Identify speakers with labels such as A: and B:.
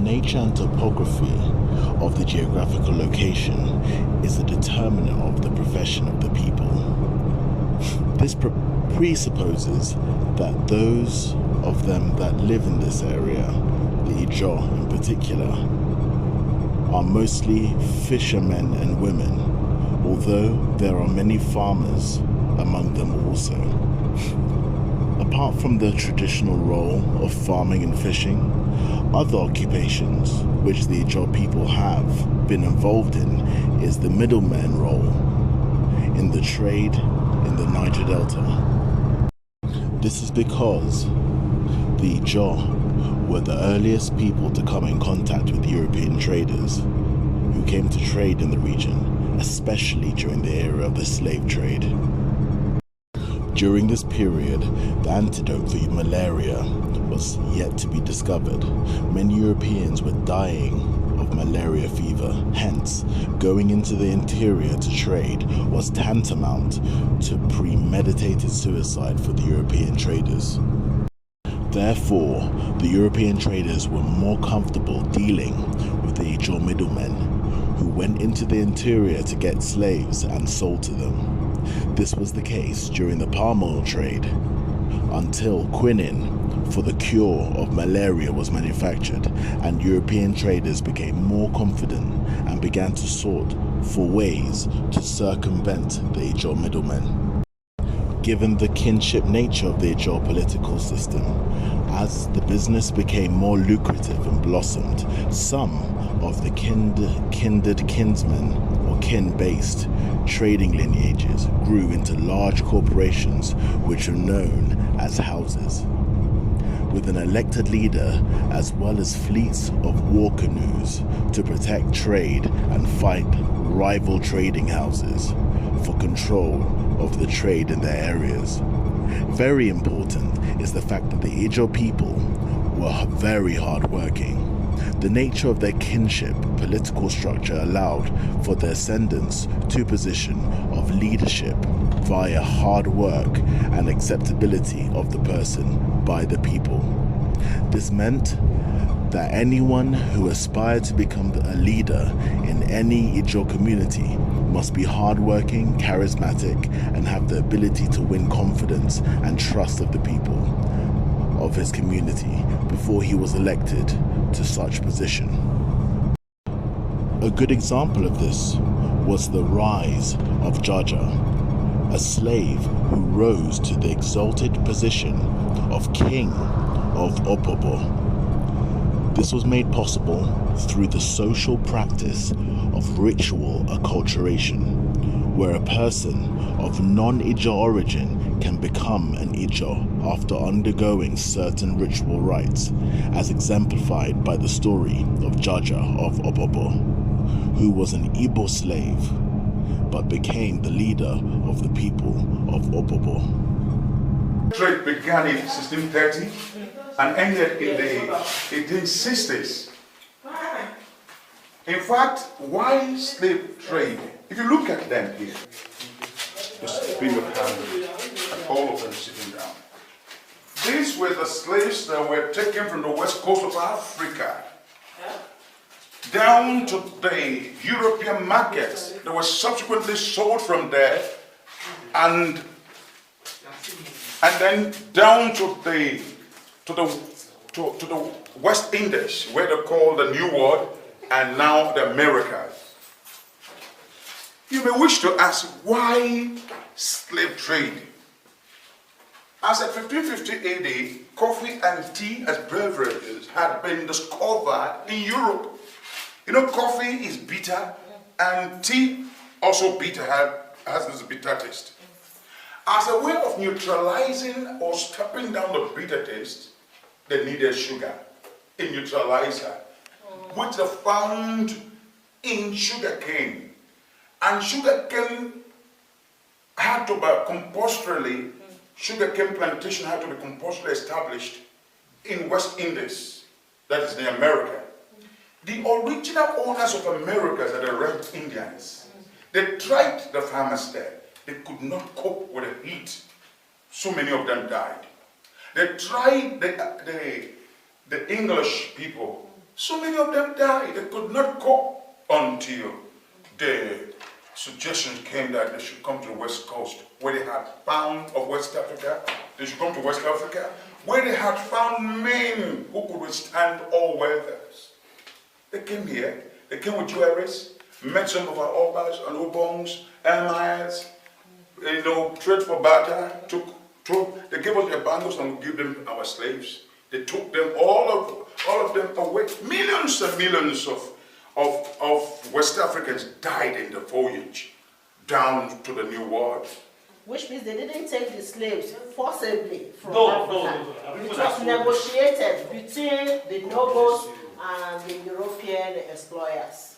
A: nature and topography of the geographical location is a determinant of the profession of the people. This presupposes that those of them that live in this area, the IJAW in particular, are mostly fishermen and women, although there are many farmers among them also. Apart from the traditional role of farming and fishing, other occupations which the IJAW people have been involved in is the middleman role in the trade in the Niger Delta. This is because the IJAW were the earliest people to come in contact with European traders who came to trade in the region, especially during the era of the slave trade. During this period, the antidote for malaria was yet to be discovered. Many Europeans were dying of malaria fever, hence going into the interior to trade was tantamount to premeditated suicide for the European traders. Therefore, the European traders were more comfortable dealing with the IJAW middlemen who went into the interior to get slaves and sold to them. This was the case during the palm oil trade until quinine for the cure of malaria was manufactured and European traders became more confident and began to sort for ways to circumvent the IJAW middlemen. Given the kinship nature of the IJAW political system, as the business became more lucrative and blossomed, some of the kindred kinsmen or kin-based trading lineages grew into large corporations which are known as houses, with an elected leader as well as fleets of war canoes to protect trade and fight rival trading houses for control of the trade in their areas. Very important is the fact that the IJAW people were very hard-working. The nature of their kinship political structure allowed for their ascendance to position of leadership via hard work and acceptability of the person by the people. This meant that anyone who aspired to become a leader in any IJAW community must be hardworking, charismatic, and have the ability to win confidence and trust of the people of his community before he was elected to such position. A good example of this was the rise of JAJA, a slave who rose to the exalted position of king of OPOBO. This was made possible through the social practice of ritual acculturation, where a person of non-IJAW origin can become an IJAW after undergoing certain ritual rites, as exemplified by the story of JAJA of OPOBO, who was an Igbo slave, but became the leader of the people of OPOBO.
B: Trade began in 1630 and ended in the 1860s. In fact, why slave trade? If you look at them here, just bring your hand and all of them sitting down. These were the slaves that were taken from the west coast of Africa down to the European markets. They were subsequently sold from there and then down to the West Indies, where they call the New World, and now the Americas. You may wish to ask, why slave trade? As at 1550 AD, coffee and tea as beverages had been discovered in Europe. You know, coffee is bitter, and tea also bitter, has this bitter taste. As a way of neutralizing or stepping down the bitter taste, they needed sugar, a neutralizer, which they found in sugar cane. And sugar cane had to be compulsorily, sugar cane plantation had to be compulsorily established in West Indies, that is the America. The original owners of Americas are the Red Indians. They tried the farmers there. They could not cope with the heat. So many of them died. They tried the English people. So many of them died. They could not cope until the suggestion came that they should come to the West Coast, where they had found of West Africa. They should come to West Africa, where they had found men who could withstand all weathers. They came here. They came with jewelries, met some of our obas and obongs, emirs, trade for barter. They gave us their bangles and we give them our slaves. They took them, all of them away. Millions and millions of West Africans died in the voyage down to the New World.
C: Which means they didn't take the slaves forcibly from
D: No.
C: Africa. It was negotiated between the nobles and the European exploiters.